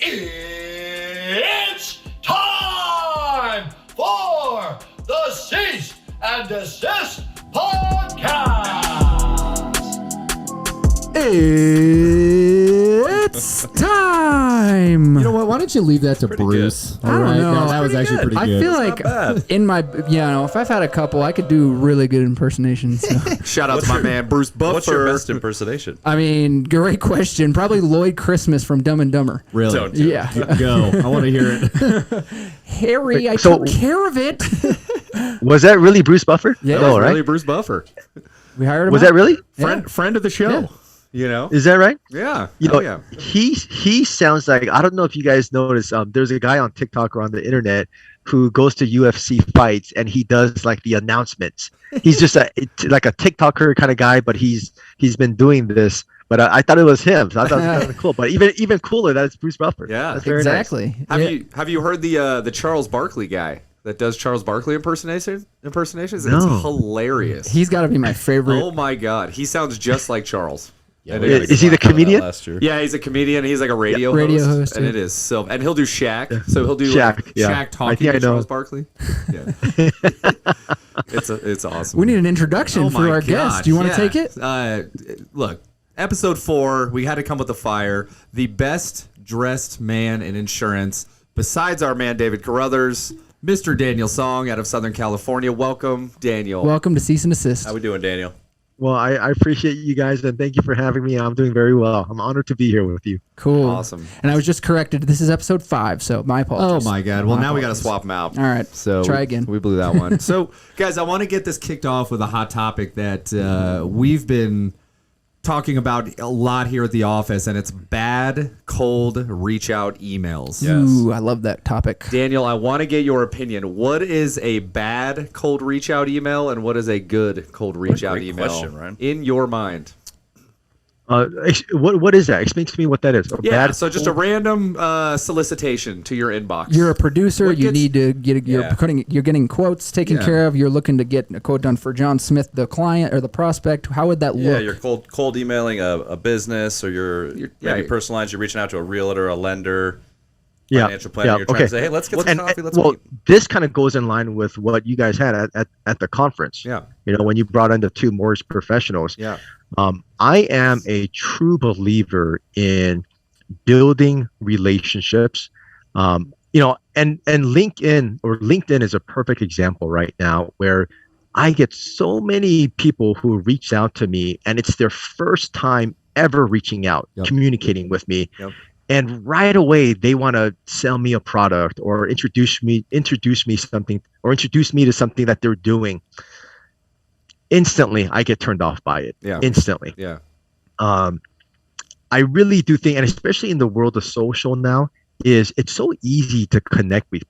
It's time for the Cease and Desist podcast. It's time. You know what? Why don't you leave that to Bruce? I don't know. No, that was actually pretty good. I feel like in my, if I've had a couple, I could do really good impersonations. So. Shout out to my man Bruce Buffer. What's your best impersonation? I mean, great question. Probably Lloyd Christmas from Dumb and Dumber. Really? Don't do Yeah. Go. I want to hear it. Harry, I took care of it. Was that really Bruce Buffer? Yeah. Oh, right. Really Bruce Buffer. We hired him. Was that really? Friend of the show. Yeah. You know? Is that right? Yeah. You know, yeah. he sounds like, I don't know if you guys noticed, there's a guy on TikTok or on the internet who goes to UFC fights and he does like the announcements. He's just like a TikToker kind of guy, but he's been doing this. But I thought it was him, so I thought it was kind of cool. But even cooler, that's Bruce Buffer. Yeah, that's very exactly. Nice. Have you heard the Charles Barkley guy that does Charles Barkley impersonations? No. It's hilarious. He's got to be my favorite. Oh my god, he sounds just like Charles. Yeah, And we it gotta Is he get the back on that comedian? Last year. Yeah, he's a comedian. He's like a radio host, and yeah. it is so. And he'll do Shaq. So he'll do Shaq, like, yeah. Shaq I talking think I to know. Charles Barkley. Yeah, it's awesome. We need an introduction for our guest. Do you want to take it? Look, episode 4. We had to come with the fire. The best dressed man in insurance, besides our man David Carruthers, Mr. Daniel Seong out of Southern California. Welcome, Daniel. Welcome to Cease and Desist. How we doing, Daniel? Well, I appreciate you guys and thank you for having me. I'm doing very well. I'm honored to be here with you. Cool. Awesome. And I was just corrected. This is episode 5, so my Oh apologies. my God. Well, now we got to swap them out. All right. So try again. We blew that one. So, guys, I want to get this kicked off with a hot topic that we've been talking about a lot here at the office, and it's bad cold reach out emails. Yes. Ooh, I love that topic. Daniel, I want to get your opinion. What is a bad cold reach out email, and what is a good cold reach out great email question, Ryan. in your mind? What is that? Explain to me what that is. So just a random solicitation to your inbox. You're a producer. What You gets- need to get. Yeah. You're getting quotes taken Yeah. care of. You're looking to get a quote done for John Smith, the client or the prospect. How would that Yeah, look? you're cold emailing a business, or you're maybe personalized. You're reaching out to a realtor, a lender, financial planner. You're trying to say, hey, let's get some coffee. Let's meet. This kind of goes in line with what you guys had at the conference. Yeah. You know, when you brought in the 2 mortgage professionals. Yeah. I am a true believer in building relationships. And LinkedIn is a perfect example right now where I get so many people who reach out to me and it's their first time ever reaching out, communicating with me. Yep. And right away they want to sell me a product or introduce me something or introduce me to something that they're doing. Instantly, I get turned off by it. Yeah. Instantly. Yeah. I really do think, and especially in the world of social now, it's so easy to connect with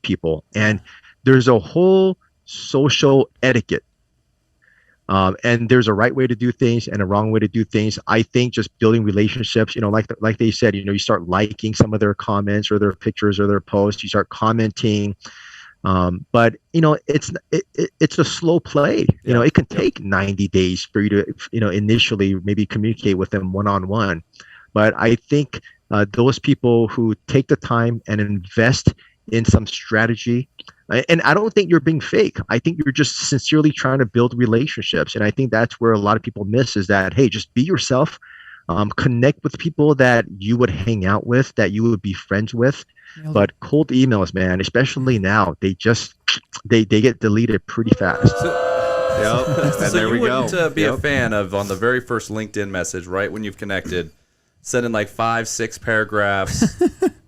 people, and there's a whole social etiquette. And there's a right way to do things and a wrong way to do things. I think just building relationships, like they said, you start liking some of their comments or their pictures or their posts. You start commenting. But it's a slow play. It can take 90 days for you to initially maybe communicate with them one-on-one. But I think those people who take the time and invest in some strategy, and I don't think you're being fake. I think you're just sincerely trying to build relationships. And I think that's where a lot of people miss is that, hey, just be yourself. Connect with people that you would hang out with, that you would be friends with. But cold emails, man, especially now, they get deleted pretty fast. Yep. And So there you we go. wouldn't be a fan of, on the very first LinkedIn message, right when you've connected, sending like 5-6 paragraphs,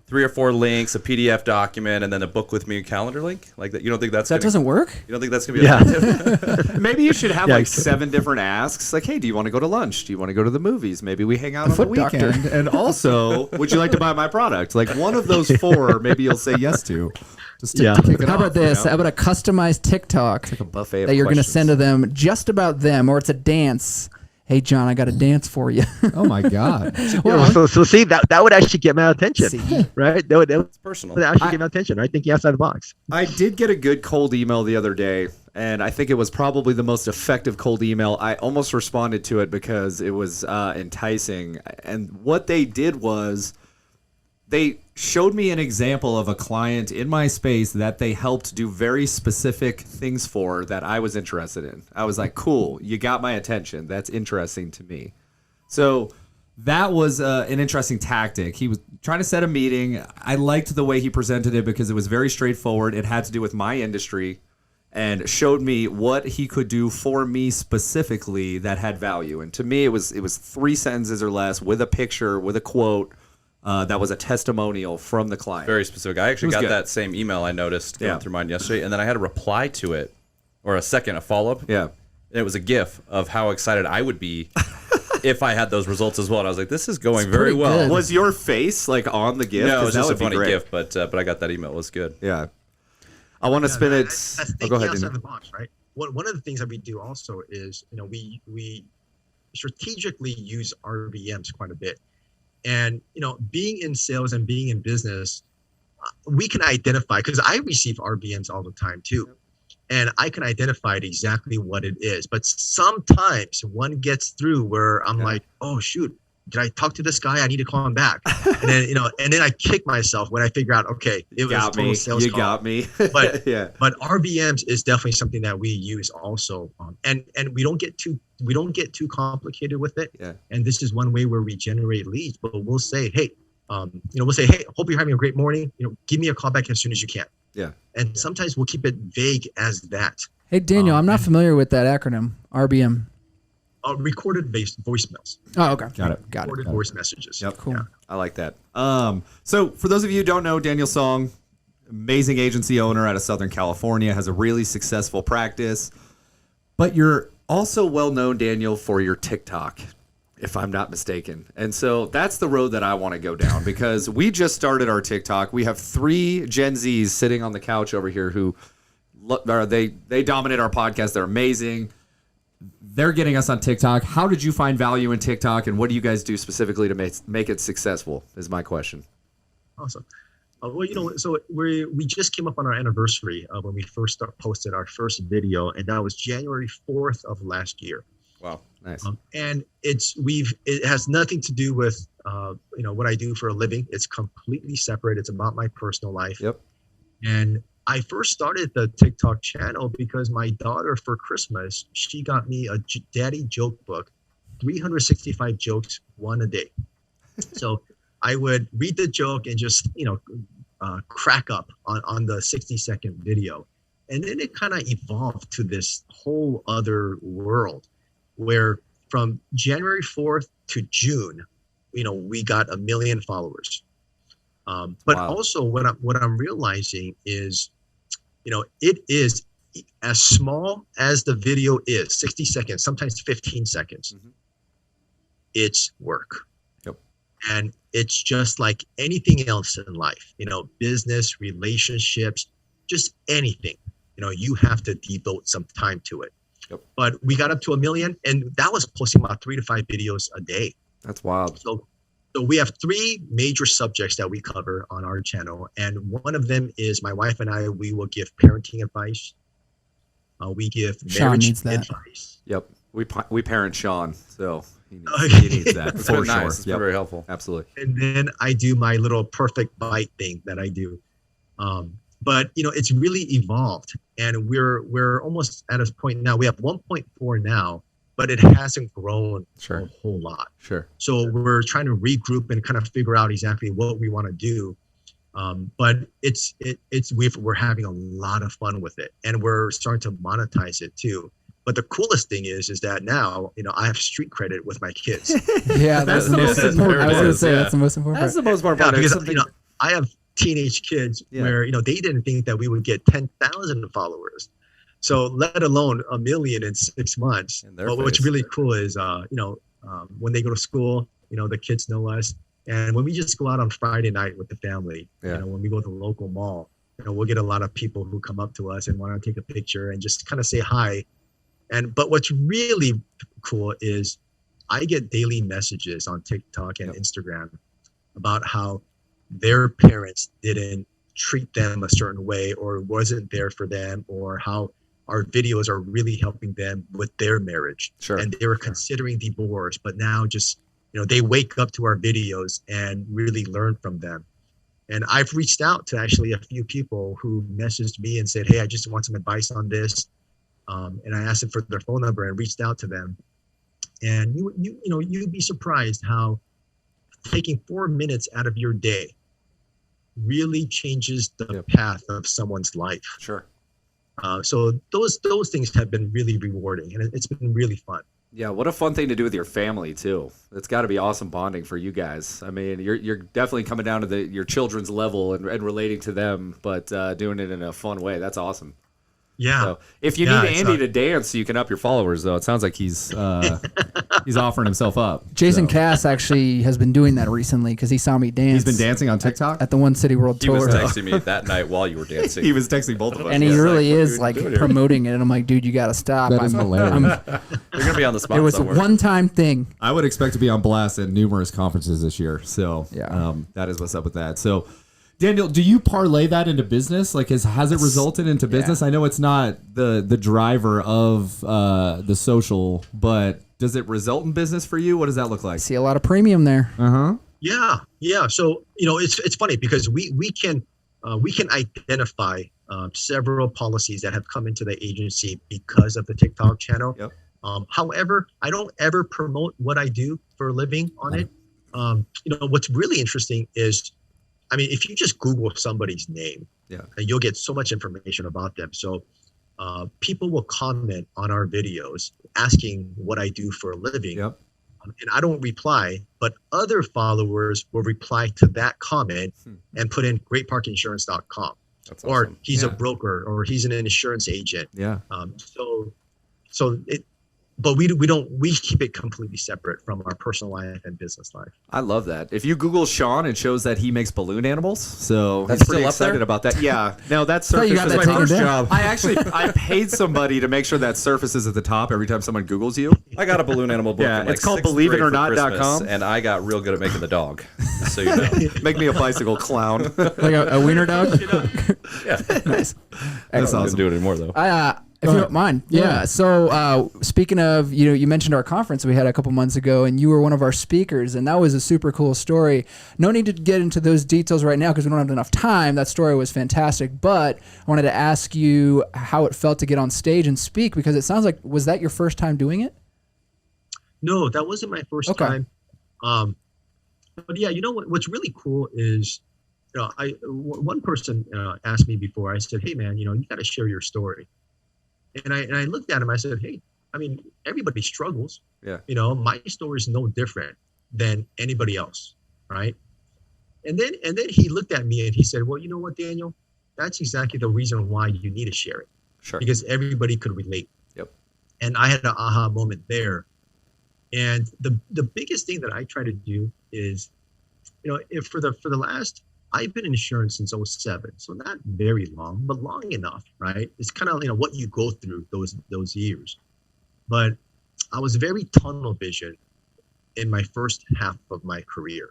3 or 4 links, a PDF document, and then a book with me calendar link like that. You don't think that's doesn't work? You don't think that's gonna be effective? Maybe you should have Yeah, like 7 different asks. Like, hey, do you want to go to lunch? Do you want to go to the movies? Maybe we hang out on the foot weekend. doctor. And also, would you like to buy my product? Like one of those 4, maybe you'll say yes to. Just to kick it How off, about this? you know? How about a customized TikTok a buffet of that you're going to questions. send to them just about them, or it's a dance? Hey, John, I got a dance for you. Oh my God. So see that would actually get my attention, See? right? That would Personal. actually get my attention. I think outside the box. I did get a good cold email the other day, and I think it was probably the most effective cold email. I almost responded to it because it was enticing. And what they did was they showed me an example of a client in my space that they helped do very specific things for that I was interested in. I was like, cool, you got my attention. That's interesting to me. So that was an interesting tactic. He was trying to set a meeting. I liked the way he presented it because it was very straightforward. It had to do with my industry and showed me what he could do for me specifically that had value. And to me, it was 3 sentences or less with a picture, with a quote that was a testimonial from the client. Very specific. I actually was got good. that same email I noticed going through mine yesterday, and then I had a reply to it, or a follow-up. Yeah. And it was a GIF of how excited I would be if I had those results as well. And I was like, this is going very pretty well. good. Was your face like on the gift? No, it 'Cause was that just a would be funny great. GIF, but I got that email. It was good. Yeah. I want to spin it. That's Oh, thinking go ahead. outside Daniel. the box, right? One of the things that we do also is, we strategically use RBMs quite a bit. And, being in sales and being in business, we can identify, because I receive RBMs all the time too. And I can identify exactly what it is. But sometimes one gets through where I'm like, oh, shoot, did I talk to this guy? I need to call him back. And then, and then I kick myself when I figure out, okay, it was a Got total me. sales You call. got me. But yeah. But RBMs is definitely something that we use also, and we don't get too complicated with it. Yeah. And this is one way where we generate leads. But we'll say, hey, hope you're having a great morning. Give me a call back as soon as you can. Yeah. And sometimes we'll keep it vague as that. Hey, Daniel, I'm not familiar with that acronym, RBM. Recorded voicemails, Oh, okay. Got it. recorded voice messages. Yep. Cool. Yeah. I like that. So for those of you who don't know, Daniel Seong, amazing agency owner out of Southern California, has a really successful practice. But you're also well known, Daniel, for your TikTok, if I'm not mistaken. And so that's the road that I want to go down because we just started our TikTok. We have 3 Gen Zs sitting on the couch over here who they dominate our podcast. They're amazing. They're getting us on TikTok. How did you find value in TikTok, and what do you guys do specifically to make it successful? Is my question. Awesome. So we just came up on our anniversary when we first posted our first video, and that was January 4th of last year. Wow, nice. And it has nothing to do with what I do for a living. It's completely separate. It's about my personal life. Yep. And I first started the TikTok channel because my daughter, for Christmas, she got me a daddy joke book, 365 jokes, one a day. So I would read the joke and just, crack up on the 60-second video. And then it kind of evolved to this whole other world where from January 4th to June, we got 1 million followers. But Wow. also what I'm realizing is, it is as small as the video is, 60 seconds, sometimes 15 seconds. Mhm. It's work. Yep. And it's just like anything else in life, business, relationships, just anything, you have to devote some time to it. Yep. But we got up to 1 million, and that was posting about 3 to 5 videos a day. That's wild. So we have 3 major subjects that we cover on our channel. And one of them is my wife and I, we will give parenting advice. We give Sean marriage needs that. advice. Yep. We parent Sean, so he needs, Okay. he needs that It's for been sure. nice. It's been Yep. very helpful. Absolutely. And then I do my little perfect bite thing that I do. But it's really evolved, and we're almost at a point now. We have 1.4 now, but it hasn't grown Sure. a whole lot. Sure. So we're trying to regroup and kind of figure out exactly what we want to do. But we're having a lot of fun with it, and we're starting to monetize it too. But the coolest thing is that now, I have street credit with my kids. Yeah, that's the most important. I was going to say that's the most important That's part. the most important Yeah, part. because Something- I have teenage kids Yeah. where they didn't think that we would get 10,000 followers, so let alone 1 million in 6 months. In their But what's face. really cool is when they go to school, the kids know us, and when we just go out on Friday night with the family, Yeah. when we go to the local mall, we'll get a lot of people who come up to us and want to take a picture and just kind of say hi. But what's really cool is I get daily messages on TikTok and Yep. Instagram about how their parents didn't treat them a certain way or wasn't there for them, or how our videos are really helping them with their marriage. Sure. And they were considering divorce, but now just, they wake up to our videos and really learn from them. And I've reached out to actually a few people who messaged me and said, "Hey, I just want some advice on this." And I asked them for their phone number and reached out to them. And you'd be surprised how taking 4 minutes out of your day really changes the path of someone's life. Sure. So those things have been really rewarding, and it's been really fun. Yeah, what a fun thing to do with your family too. It's got to be awesome bonding for you guys. I mean, you're definitely coming down to your children's level and relating to them, but doing it in a fun way. That's awesome. Yeah. So if you need Andy to dance, so you can up your followers, though. It sounds like he's offering himself up. Jason Cass actually has been doing that recently because he saw me dance. He's been dancing on TikTok at the One City World He Tour. was texting me that night while you were dancing. He was texting both of us. And he really what is are we like doing here? promoting it. And I'm like, dude, you got to stop. That is hilarious. They're gonna be on the spot It was somewhere. a one-time thing. I would expect to be on blast at numerous conferences this year. So Yeah. that is what's up with that. So Daniel, do you parlay that into business? Like, has it resulted into business? I know it's not the driver of the social, but does it result in business for you? What does that look like? See a lot of premium there. Yeah. So it's funny because we can identify several policies that have come into the agency because of the TikTok channel. Yep. However, I don't ever promote what I do for a living on it. What's really interesting is, I mean, if you just Google somebody's name, you'll get so much information about them. So people will comment on our videos asking what I do for a living. Yep. And I don't reply, but other followers will reply to that comment and put in greatparkinsurance.com. That's Or awesome. he's a broker, or he's an insurance agent. Yeah. But we keep it completely separate from our personal life and business life. I love that. If you Google Sean, it shows that he makes balloon animals. So That's he's pretty still up excited there? about that. Yeah. No, that thought you surface got is that my taken first down. job. I paid somebody to make sure that surfaces at the top every time someone Googles you. I got a balloon animal book. Yeah, in like it's called 6th grade for believeitoernot.com. Christmas, and I got real good at making the dog. So you know. Make me a bicycle clown. Like a wiener dog. Yeah. Nice. I don't do it anymore though. If you don't mind. Yeah. So speaking of, you mentioned our conference we had a couple months ago, and you were one of our speakers, and that was a super cool story. No need to get into those details right now because we don't have enough time. That story was fantastic, but I wanted to ask you how it felt to get on stage and speak, because it sounds like, was that your first time doing it? No, that wasn't my first time. But yeah, what's really cool is, one person asked me before. I said, "Hey man, you got to share your story." And I looked at him. I said, "Hey, I mean, everybody struggles. Yeah. My story is no different than anybody else, right?" And then he looked at me and he said, "Well, you know what, Daniel? That's exactly the reason why you need to share it, Sure. because everybody could relate." Yep. And I had an aha moment there. And the biggest thing that I try to do is, if for the last, I've been in insurance since 2007, so not very long, but long enough, right? It's kind of what you go through those years. But I was very tunnel vision in my first half of my career,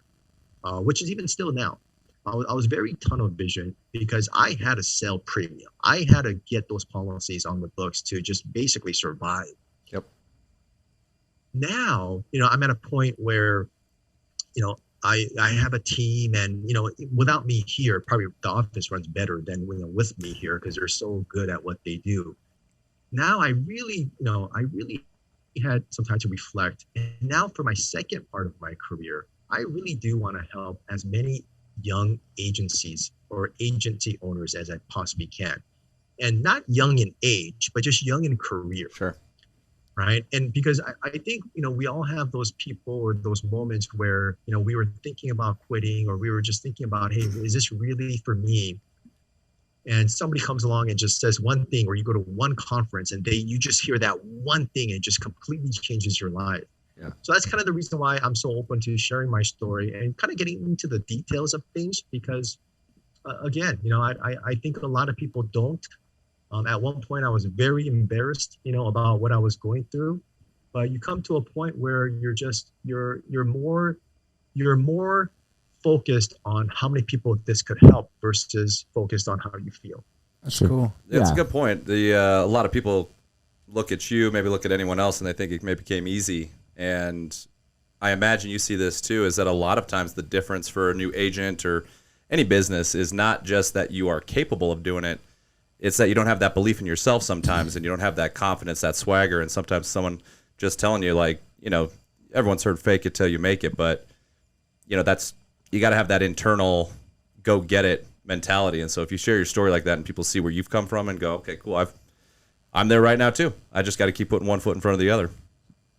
which is even still now. I was very tunnel vision because I had to sell premium. I had to get those policies on the books to just basically survive. Yep. Now, I'm at a point where, I have a team, and without me here, probably the office runs better than with me here because they're so good at what they do. Now I really had some time to reflect, and now for my second part of my career, I really do want to help as many young agencies or agency owners as I possibly can, and not young in age, but just young in career. Sure. Right. And because I think, we all have those people or those moments where, we were thinking about quitting, or we were just thinking about, hey, is this really for me? And somebody comes along and just says one thing, or you go to one conference and you just hear that one thing and it just completely changes your life. Yeah. So that's kind of the reason why I'm so open to sharing my story and kind of getting into the details of things, because again, I think a lot of people don't. At one point, I was very embarrassed, about what I was going through. But you come to a point where you're more focused on how many people this could help versus focused on how you feel. That's cool. It's a good point. A lot of people look at you, maybe look at anyone else, and they think it may became easy. And I imagine you see this too, is that a lot of times the difference for a new agent or any business is not just that you are capable of doing it. It's that you don't have that belief in yourself sometimes, and you don't have that confidence, that swagger, and sometimes someone just telling you, like, you know, everyone's heard fake it till you make it, but, you know, that's, you got to have that internal go get it mentality. And so if you share your story like that and people see where you've come from and go, okay, cool, I'm there right now too. I just got to keep putting one foot in front of the other.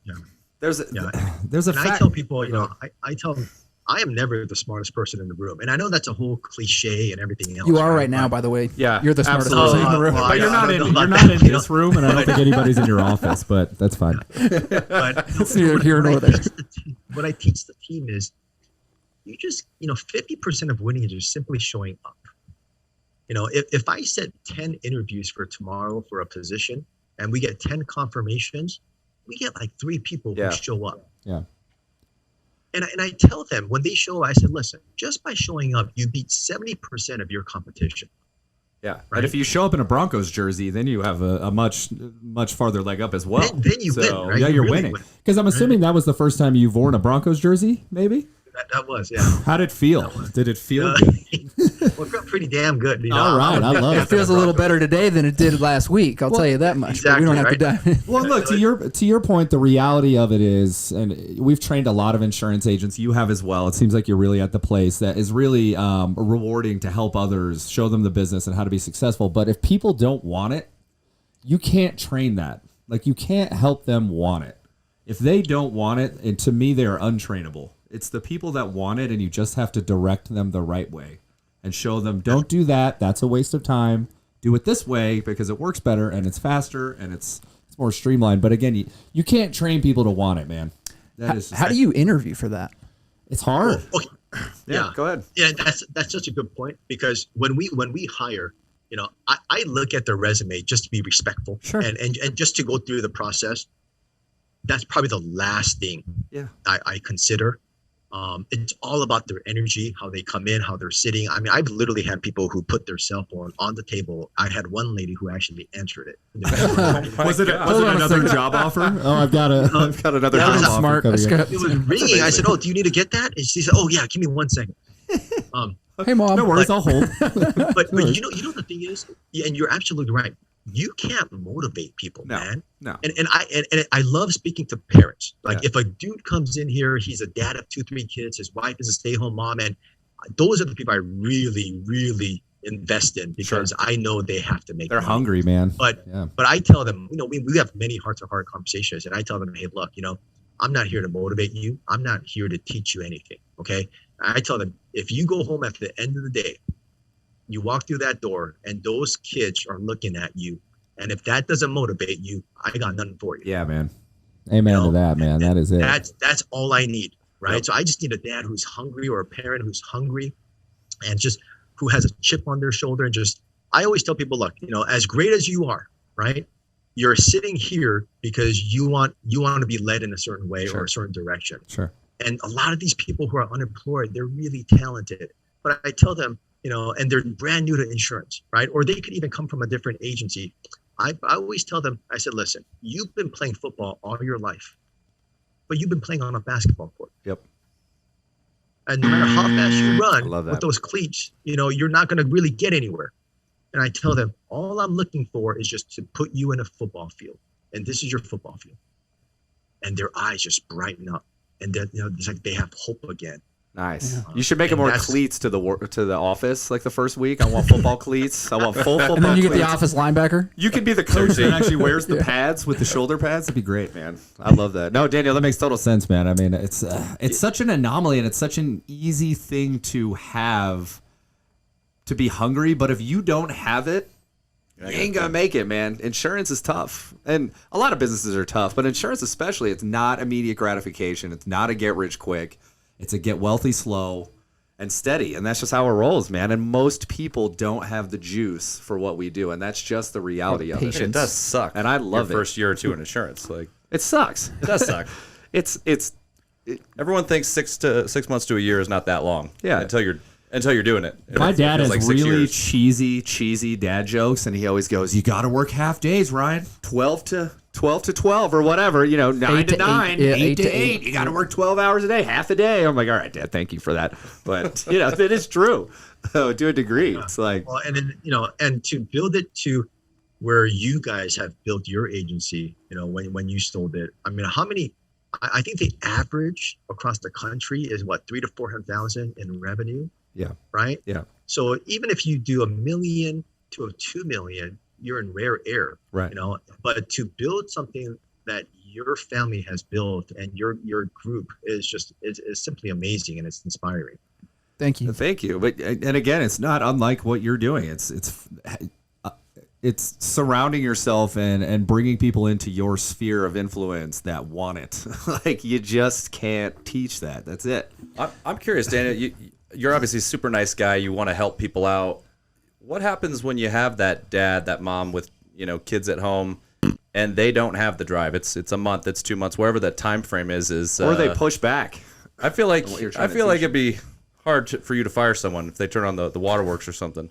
Yeah. There's a And I tell people, you know, I tell them, I am never the smartest person in the room. And I know that's a whole cliche and everything else. You are right now, by the way. Yeah, You're the smartest absolutely. person in the room. Well, But you're I not don't know in about you're not that, in you this know? room, and I don't think anybody's in your office, but that's fine. But It's neither here nor there. what I teach the team is you just, you know, 50% of winning is just simply showing up. You know, if I set 10 interviews for tomorrow for a position and we get 10 confirmations, we get like 3 people Yeah. who show up. Yeah. And I tell them when they show up, I said, listen, just by showing up, you beat 70% of your competition. Yeah, Right. and if you show up in a Broncos jersey, then you have a much farther leg up as well. Then you win, right? Yeah, You you're really winning. win. Because I'm assuming that was the first time you've worn a Broncos jersey, maybe? That was, yeah. How'd it feel? Did it feel Uh, good? well, it felt pretty damn good. You know? All right, I love It feels a little better today than it did last week. I'll tell you that much. But we don't have Exactly, to dive in. Well, look, to your point, the reality of it is, and we've trained a lot of insurance agents. You have as well. It seems like you're really at the place that is really rewarding to help others, show them the business and how to be successful. But if people don't want it, you can't train that. Like, you can't help them want it. If they don't want it, and to me, they are untrainable. It's the people that want it, and you just have to direct them the right way and show them, don't do that. That's a waste of time. Do it this way because it works better and it's faster and it's more streamlined. But again, you can't train people to want it, man. That is How do you interview for that? it's hard. Okay. Yeah, go ahead. Yeah, that's such a good point because when we hire, you know, I look at their resume just to be respectful, Sure. and just to go through the process. That's probably the last thing I consider. It's all about their energy, how they come in, how they're sitting. I mean, I've literally had people who put their cell phone on the table. I had one lady who actually answered it. Was it another job offer? Oh, I've got another That job was offer Smart. coming in. It was ringing. I said, "Oh, do you need to get that?" And she said, "Oh yeah, give me 1 second." Hey, Mom. No worries, I'll hold. But you know the thing is, and you're absolutely right. You can't motivate people, No, man. no. And I love speaking to parents. Like Yeah. if a dude comes in here, he's a dad of 2-3 kids. His wife is a stay-home mom, and those are the people I really, really invest in because I know they have to make. They're money. hungry, man. But Yeah. but I tell them, you know, we have many heart-to-heart conversations, and I tell them, hey, look, you know, I'm not here to motivate you. I'm not here to teach you anything. Okay. I tell them, if you go home at the end of the day, you walk through that door, and those kids are looking at you, and if that doesn't motivate you, I got nothing for you. Yeah, man. Amen to that, man. That is it. That's all I need, right? So I just need a dad who's hungry or a parent who's hungry, and just who has a chip on their shoulder. And just, I always tell people, look, you know, as great as you are, right? You're sitting here because you want to be led in a certain way or a certain direction. Sure. And a lot of these people who are unemployed, they're really talented. But I tell them, you know, and they're brand new to insurance, right? Or they could even come from a different agency. I always tell them, I said, listen, you've been playing football all your life, but you've been playing on a basketball court. Yep. And no matter how fast you run love that. with those cleats, you know, you're not going to really get anywhere. And I tell them, all I'm looking for is just to put you in a football field. And this is your football field. And their eyes just brighten up. And then, you know, it's like they have hope again. Nice. You should make it And more that's- cleats to the office like the first week. I want football cleats. I want full football And then you get the cleats. office linebacker. You could be the coach that actually wears the pads with the shoulder pads. That'd be great, man. I love that. No, Daniel, that makes total sense. Sense, man. I mean, it's such an anomaly, and it's such an easy thing to have, to be hungry. But if you don't have it, You ain't gonna make it, man. Insurance is tough, and a lot of businesses are tough, but insurance especially. It's not immediate gratification. It's not a get rich quick. it's a get wealthy slow. And steady, and that's just how it rolls, man. And most people don't have the juice for what we do, and that's just the reality of it. It does suck. And I love your it. first year or two in insurance. Like, It sucks. it does suck. It's Everyone thinks 6 months to a year is not that long. Yeah. Until you're until you're doing it. And My it dad feels has like 6 really years. cheesy dad jokes, and he always goes, "You got to work half days, Ryan. 12 to 12 or whatever, 9 8 to to 9, 8, yeah, 8 to 8 to 8. 8. You got to work 12 hours a day, half a day." I'm like, "All right, Dad, thank you for that." But, it is true to a degree. It's like, Well, and then and to build it to where you guys have built your agency, when you sold it. I mean, how many? I think the average across the country is what, 300,000 to 400,000 in revenue. yeah, Right. yeah, So even if you do $1 million to $2 million, you're in rare air. right. But to build something that your family has built and your group is simply amazing, and it's inspiring. Thank you. Thank you. But and again, it's not unlike what you're doing. It's surrounding yourself and bringing people into your sphere of influence that want it. Like, you just can't teach that. That's it. I'm curious, Daniel. You're obviously a super nice guy. You want to help people out. What happens when you have that dad, that mom with kids at home, and they don't have the drive? It's a month, it's 2 months, wherever that time frame is. Or they push back. I feel like what you're trying to teach. it'd be hard for you to fire someone if they turn on the waterworks or something.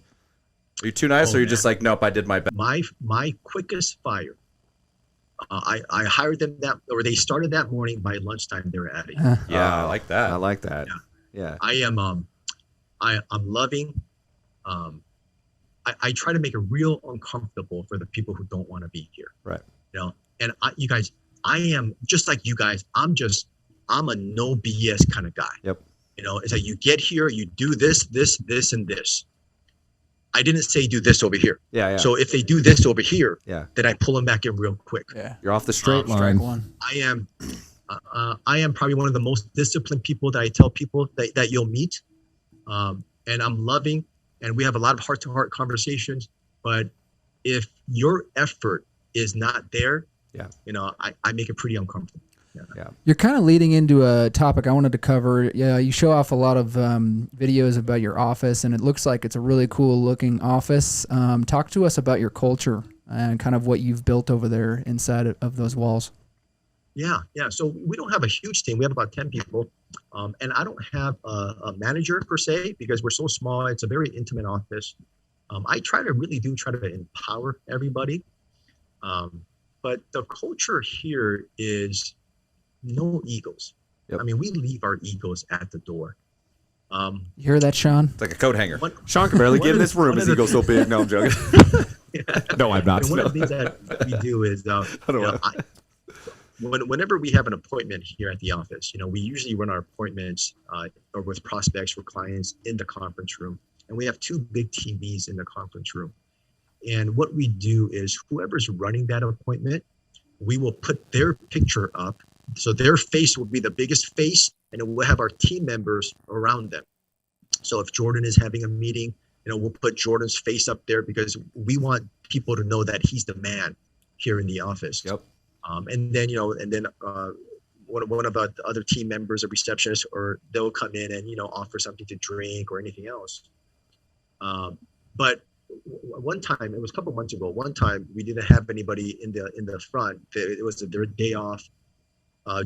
Are you too nice, or are you just like, nope, I did my best? My quickest fire. I hired them or they started that morning. By lunchtime, they were out of here. Yeah, I like that. I like that. Yeah. I am I'm loving. I try to make it real uncomfortable for the people who don't want to be here. Right. And you guys, I am just like you guys. I'm a no BS kind of guy. Yep. It's like, you get here, you do this, and this. I didn't say do this over here. Yeah. So if they do this over here, Yeah. then I pull them back in real quick. Yeah. You're off the straight Strike line. one. I am probably one of the most disciplined people that I tell people that you'll meet. And I'm loving, and we have a lot of heart-to-heart conversations. But if your effort is not there, Yeah. I make it pretty uncomfortable. Yeah. You're kind of leading into a topic I wanted to cover. Yeah, you show off a lot of videos about your office, and it looks like it's a really cool looking office. Talk to us about your culture and kind of what you've built over there inside of those walls. Yeah. So we don't have a huge team. We have about 10 people. And I don't have a manager per se, because we're so small. It's a very intimate office. I try to empower everybody. But the culture here is no egos. Yep. I mean, we leave our egos at the door. You hear that, Sean? It's like a coat hanger. Sean can barely One get in of this the- room. one His of the- ego's so big. No, I'm joking. No, I'm not. And one of the things that we do is, whenever we have an appointment here at the office, we usually run our appointments or with prospects or clients in the conference room. And we have 2 big TVs in the conference room. And what we do is, whoever's running that appointment, we will put their picture up. So their face will be the biggest face, and we'll have our team members around them. So if Jordan is having a meeting, we'll put Jordan's face up there, because we want people to know that he's the man here in the office. Yep. And then one of the other team members, a receptionist, or they'll come in and offer something to drink or anything else. But one time, it was a couple months ago. One time we didn't have anybody in the front. It was their day off.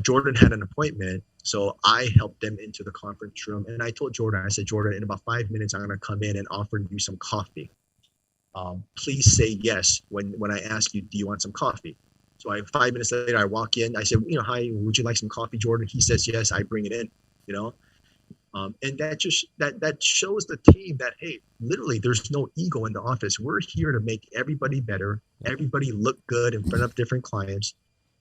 Jordan had an appointment, so I helped them into the conference room. And I told Jordan, I said, Jordan, in about 5 minutes, I'm going to come in and offer you some coffee. Please say yes when I ask you, do you want some coffee? So 5 minutes later, I walk in. I said, hi, would you like some coffee, Jordan? He says yes. I bring it in. And that shows the team that, hey, literally, there's no ego in the office. We're here to make everybody better, everybody look good in front of different clients,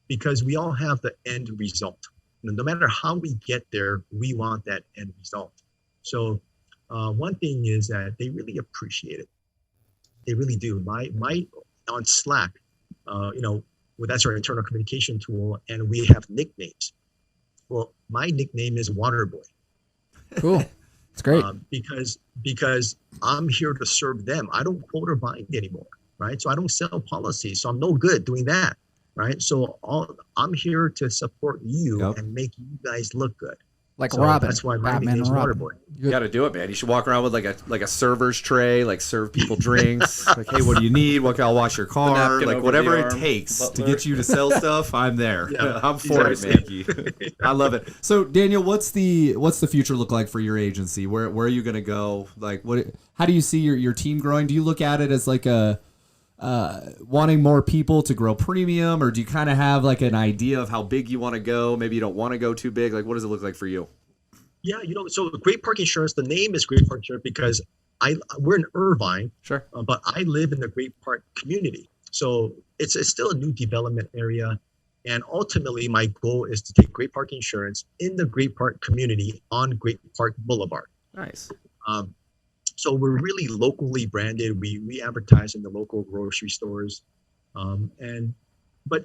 because we all have the end result. No matter how we get there, we want that end result. So one thing is that they really appreciate it. They really do. My on Slack, that's our internal communication tool, and we have nicknames. Well, my nickname is Waterboy. Cool. It's great. Because I'm here to serve them. I don't quote or bind anymore, right? So I don't sell policies. So I'm no good doing that, right? So I'm here to support you and make you guys look good. Like So Robin. that's why my Batman nickname's and Robin. Waterboy. You got to do it, man. You should walk around with like a server's tray, like serve people drinks. Like, hey, what do you need? What can I wash your car? napkin Like over whatever the it arm, takes to butler. get you to sell stuff. I'm there. Yeah, I'm for it, exactly. man. I love it. So Daniel, what's the future look like for your agency? Where are you going to go? Like how do you see your team growing? Do you look at it as like a wanting more people to grow premium, or do you kind of have like an idea of how big you want to go? Maybe you don't want to go too big. Like, what does it look like for you? Yeah, so Great Park Insurance, the name is Great Park Insurance because we're in Irvine, Sure. but I live in the Great Park community. So it's still a new development area. And ultimately, my goal is to take Great Park Insurance in the Great Park community on Great Park Boulevard. Nice. So we're really locally branded. We advertise in the local grocery stores. But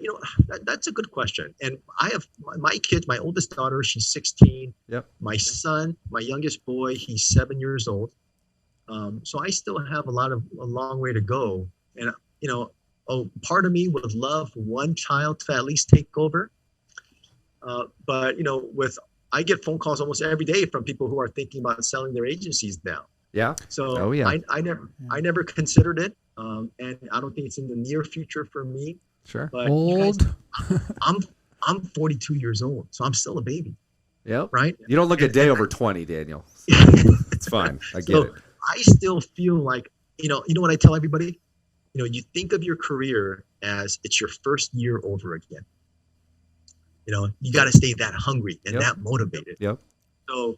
that's a good question. And I have my kids, my oldest daughter, she's 16. Yep. My son, my youngest boy, he's 7 years old. So I still have a long way to go. And, part of me would love one child to at least take over. But I get phone calls almost every day from people who are thinking about selling their agencies now. Yeah. So Oh, yeah. I never considered it. And I don't think it's in the near future for me. Sure. But Old. I'm 42 years old, so I'm still a baby, Yep. right? You don't look a day over 20, Daniel. It's fine. I get So it. I still feel like, you know what I tell everybody? You think of your career as it's your first year over again. You got to stay that hungry and Yep. that motivated. Yep. So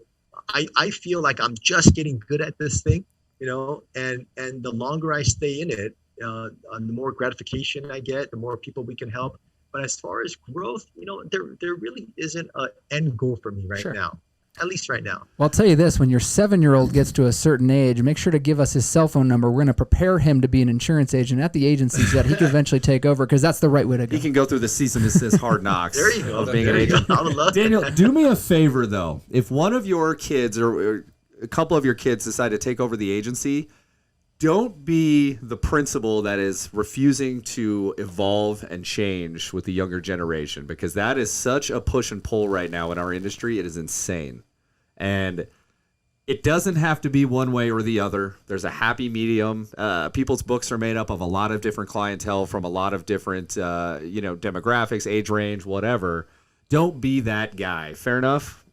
I feel like I'm just getting good at this thing, and the longer I stay in it, the more gratification I get, the more people we can help. But as far as growth, there really isn't an end goal for me right now, at least right now. Well, I'll tell you this, when your 7-year-old gets to a certain age, make sure to give us his cell phone number. We're going to prepare him to be an insurance agent at the agencies that he can eventually take over, because that's the right way to go. He can go through the cease and desist hard knocks There you go. of being an agent. I would love Daniel, that. do me a favor, though. If one of your kids or a couple of your kids decide to take over the agency, don't be the principal that is refusing to evolve and change with the younger generation, because that is such a push and pull right now in our industry. It is insane. And it doesn't have to be one way or the other. There's a happy medium. People's books are made up of a lot of different clientele from a lot of different, demographics, age range, whatever. Don't be that guy. Fair enough?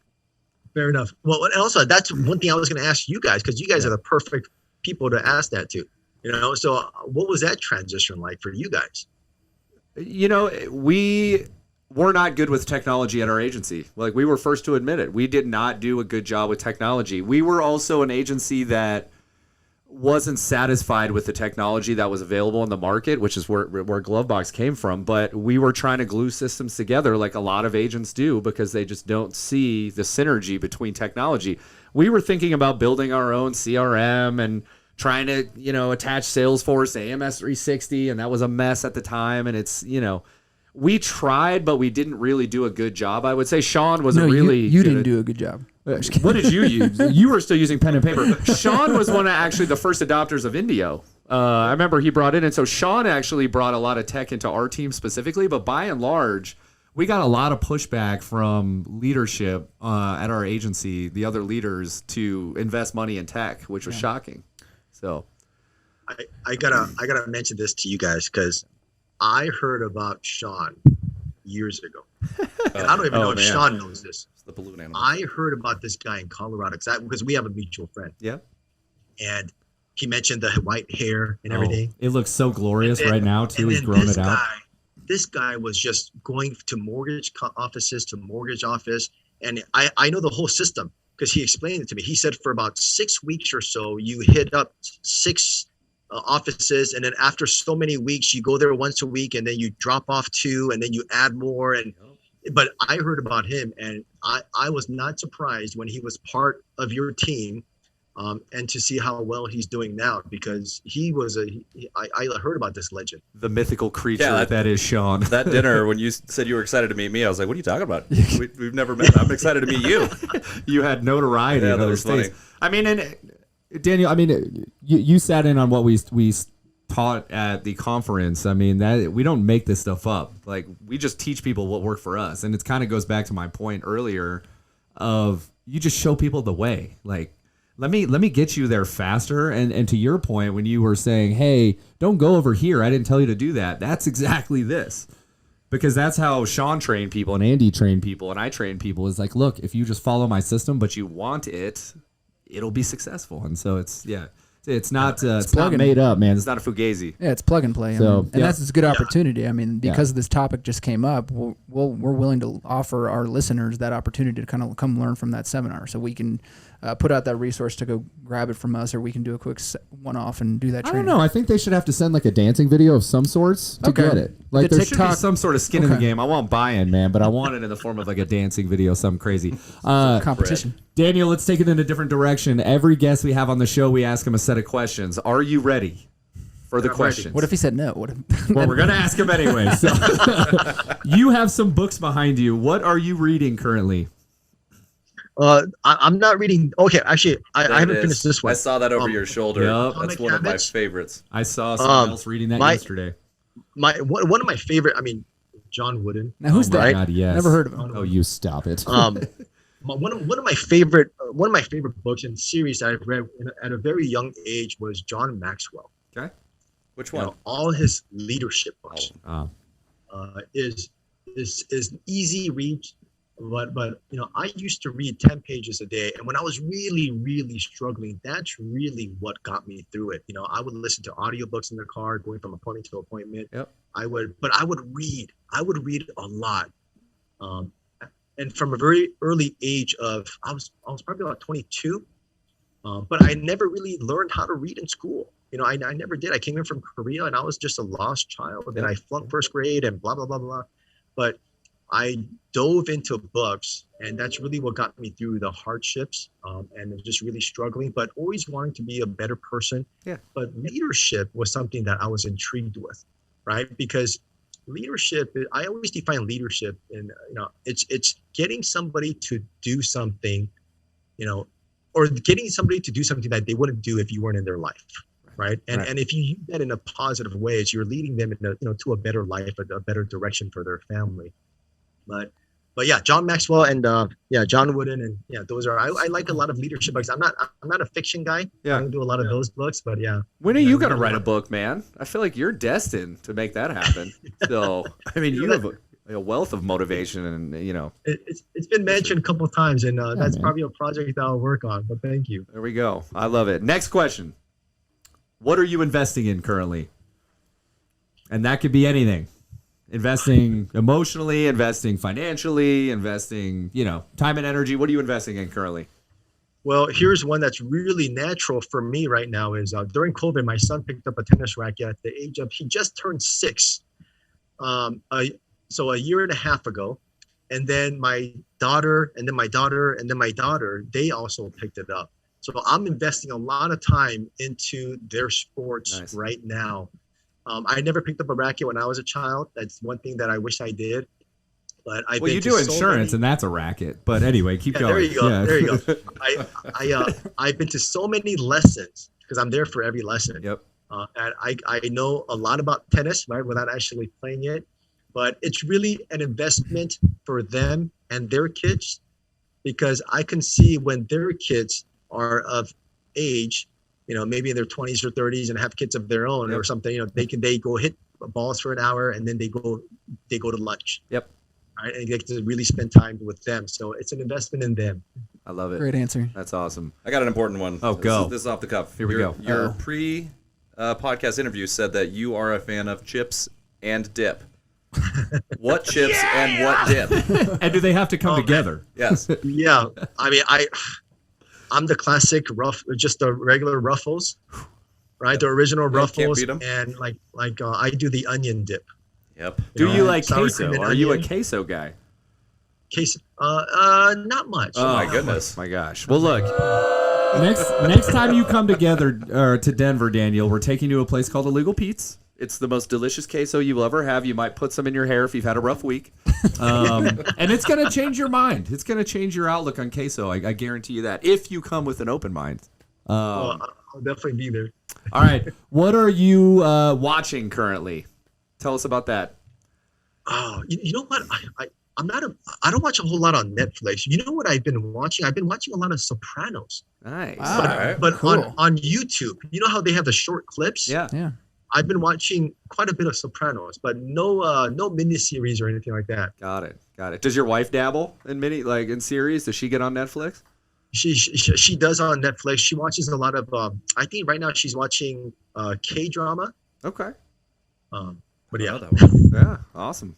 Fair enough. Well, and also that's one thing I was going to ask you guys, because you guys are the perfect people to ask that to. So what was that transition like for you guys? We were not good with technology at our agency. Like, we were first to admit it. We did not do a good job with technology. We were also an agency that wasn't satisfied with the technology that was available in the market, which is where Glovebox came from. But we were trying to glue systems together like a lot of agents do, because they just don't see the synergy between technology. We were thinking about building our own CRM and trying to, attach Salesforce to AMS 360, and that was a mess at the time. And it's, we tried, but we didn't really do a good job. I would say Sean was you didn't do a good job. What did you use? You were still using pen and paper. Sean was one of actually the first adopters of Indio. I remember he brought it in. So Sean actually brought a lot of tech into our team specifically, but by and large, we got a lot of pushback from leadership at our agency, the other leaders, to invest money in tech, which was shocking. So I gotta mention this to you guys, because I heard about Sean years ago. And I don't even know if Sean knows this. It's the balloon animal. I heard about this guy in Colorado because we have a mutual friend. yeah. And he mentioned the white hair and everything. It looks so glorious And then- right now, too. and He's then grown it out. This guy was just going to mortgage offices to mortgage office. And I know the whole system because he explained it to me. He said for about 6 weeks or so, you hit up 6 offices. And then after so many weeks, you go there once a week, and then you drop off 2, and then you add more. But I heard about him, and I was not surprised when he was part of your team. And to see how well he's doing now, because I heard about this legend. The mythical creature Yeah, that is Sean. That dinner, when you said you were excited to meet me, I was like, what are you talking about? We've never met. I'm excited to meet you. You had notoriety Yeah, in that other was states. funny. I mean, and Daniel, you sat in on what we taught at the conference. I mean, that we don't make this stuff up. Like, we just teach people what worked for us, and it kind of goes back to my point earlier of you just show people the way. Like, let me get you there faster. And to your point, when you were saying, hey, don't go over here, I didn't tell you to do that. That's exactly this. Because that's how Sean trained people and Andy trained people and I train people is like, look, if you just follow my system, but you want it, it'll be successful. And so it's not made up, man. It's not a fugazi. Yeah, it's plug and play. So, and that's a good opportunity. I mean, because this topic just came up, we're willing to offer our listeners that opportunity to kind of come learn from that seminar. So we can put out that resource to go grab it from us, or we can do a quick one-off and do that I training. don't know. I think they should have to send like a dancing video of some sorts to get it. Like The there TikTok- should be some sort of skin in the game. I want buy-in, man, but I want it in the form of like a dancing video, something crazy. Competition. Daniel, let's take it in a different direction. Every guest we have on the show, we ask him a set of questions. Are you ready for the questions? What if he said no? What if, Well, we're going to ask him anyway. So. You have some books behind you. What are you reading currently? I'm not reading. Okay, actually, I There haven't it is. finished this one. I saw that over your shoulder. Yep. That's Atomic one of my Habits. favorites. I saw someone else reading that yesterday. One of my favorite. I mean, John Wooden. now who's Oh my that? God, yes. Never heard of him. Oh, you stop it. One of my favorite books and series I've read at a very young age was John Maxwell. Okay. Which You one? know, all his leadership books Oh. is easy read, but you know, I used to read 10 pages a day, and when I was really struggling, that's really what got me through it. You know, I would listen to audiobooks in the car going from appointment to appointment. Yep. I would read a lot. And from a very early age of I was probably about 22, but I never really learned how to read in school. You know, I never did. I came in from Korea and I was just a lost child, and I flunked first grade and blah blah blah blah. But I dove into books, and that's really what got me through the hardships and just really struggling, but always wanting to be a better person. Yeah. But leadership was something that I was intrigued with, right? Because leadership, I always define leadership in, you know, it's getting somebody to do something, you know, or getting somebody to do something that they wouldn't do if you weren't in their life. Right. And if you use that in a positive way, it's you're leading them in to a better life, a better direction for their family. But yeah, John Maxwell and John Wooden, and those are I like a lot of leadership books. I'm not a fiction guy. Yeah. I don't do a lot of those books, but yeah. When are you going to write a book, man? I feel like you're destined to make that happen. So, I mean, you have a wealth of motivation and, you know. It's been mentioned a couple of times, and that's man. probably a project that I'll work on, but thank you. There we go. I love it. Next question. What are you investing in currently? And that could be anything. Investing emotionally, investing financially, investing, time and energy. What are you investing in currently? Well, here's one that's really natural for me right now is during COVID, my son picked up a tennis racket at the age of, he just turned 6. So a year and a half ago. And then my daughter, and then my daughter, and then my daughter, they also picked it up. So I'm investing a lot of time into their sports right now. I never picked up a racket when I was a child. That's one thing that I wish I did. But you do insurance, and that's a racket. But anyway, keep going. There you go. Yeah. There you go. I've been to so many lessons because I'm there for every lesson. Yep. And I know a lot about tennis, right, without actually playing it. But it's really an investment for them and their kids, because I can see when their kids are of age, maybe in their 20s or 30s and have kids of their own or something, they go hit balls for an hour and then they go to lunch. Yep. Right, and get to really spend time with them. So it's an investment in them. I love it. Great answer. That's awesome. I got an important one. Oh, go. This is off the cuff. Here we go. Your pre-podcast interview said that you are a fan of chips and dip. What chips and what dip? And do they have to come together? Yes. Yeah, I mean, I'm the classic just the regular Ruffles, right? The original Ruffles, beat 'em. and I do the onion dip. Yep. Do you like sour queso? cream and Are you a onion. queso guy? Case, not much. Oh my goodness. My gosh. Well, look. Next time you come together to Denver, Daniel, we're taking you to a place called Illegal Pete's. It's the most delicious queso you will ever have. You might put some in your hair if you've had a rough week. And it's going to change your mind. It's going to change your outlook on queso. I guarantee you that, if you come with an open mind. I'll definitely be there. All right. What are you watching currently? Tell us about that. Oh, you know what? I don't watch a whole lot on Netflix. You know what I've been watching? I've been watching a lot of Sopranos. Nice. Wow. But, Alright. but Cool. on YouTube, you know how they have the short clips? Yeah. Yeah. I've been watching quite a bit of Sopranos, but no miniseries or anything like that. Got it. Got it. Does your wife dabble in in series? Does she get on Netflix? She does on Netflix. She watches a lot of I think right now she's watching K drama. Okay. But yeah, that one. Yeah. Awesome.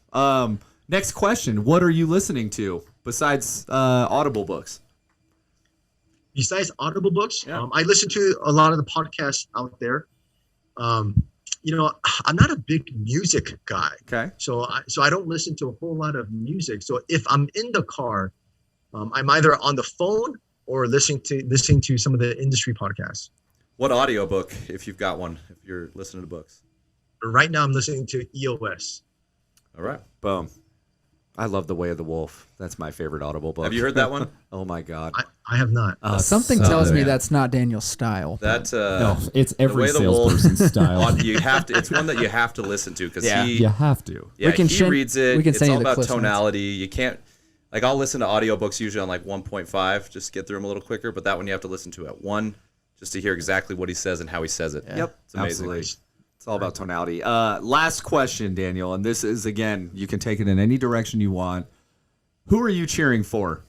Next question. What are you listening to besides Audible books? besides Audible books, Yeah. I listen to a lot of the podcasts out there. I'm not a big music guy. Okay. So I don't listen to a whole lot of music. So if I'm in the car, I'm either on the phone or listening to some of the industry podcasts. What audiobook, if you've got one, if you're listening to books? Right now, I'm listening to EOS. All right. Boom. I love The Way of the Wolf. That's my favorite Audible book. Have you heard that one? Oh my God. I have not. Something so tells me good. that's not Daniel's style. That No, it's every Way of the Wolf, salesperson's style. you have to. It's one that you have to listen to because Yeah. You have to. Yeah, We can he send- reads it. we can It's send you all the about Cliff Notes. tonality. You can't, I'll listen to audiobooks usually on 1.5, just to get through them a little quicker. But that one you have to listen to at 1, just to hear exactly what he says and how he says it. Yep. It's amazing. Absolutely. It's all about tonality. Last question, Daniel, and this is, again, you can take it in any direction you want. Who are you cheering for?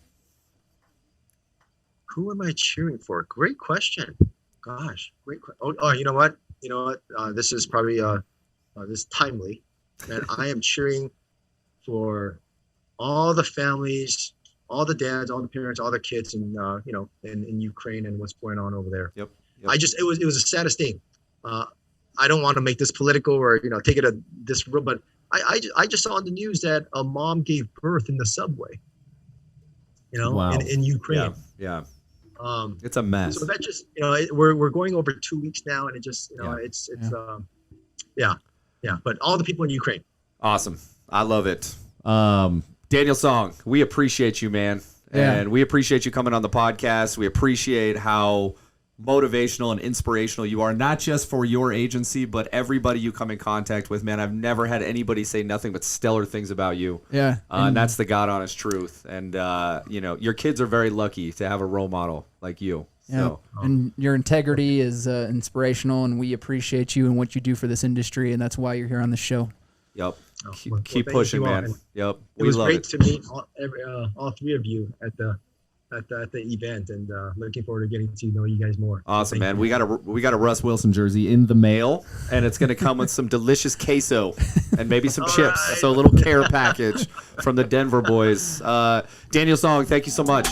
Who am I cheering for? Great question. Gosh, great question. Oh, you know what? This is probably this is timely, and I am cheering for all the families, all the dads, all the parents, all the kids, in Ukraine and what's going on over there. Yep. It was the saddest thing. I don't want to make this political or take it this real, but I just saw on the news that a mom gave birth in the subway. Wow. in Ukraine. Yeah. Um, It's a mess. so that just we're going over 2 weeks now, and it just Yeah. it's yeah. But all the people in Ukraine. Awesome. I love it. Daniel Seong, we appreciate you, man. Yeah. And we appreciate you coming on the podcast. We appreciate how motivational and inspirational you are, not just for your agency, but everybody you come in contact with, man. I've never had anybody say nothing but stellar things about you. Yeah. And that's the God honest truth. And, your kids are very lucky to have a role model like you. Yeah. So, And your integrity is inspirational, and we appreciate you and what you do for this industry, and that's why you're here on the show. yep. Well, Keep thank pushing, you all. man. And Yep. It We was love great it. to meet all three of you at the event, and looking forward to getting to know you guys more. Awesome, Thank man. you. We got a Russ Wilson jersey in the mail, and it's going to come with some delicious queso and maybe some chips. right. So a little care package from the Denver boys. Daniel Seong, thank you so much.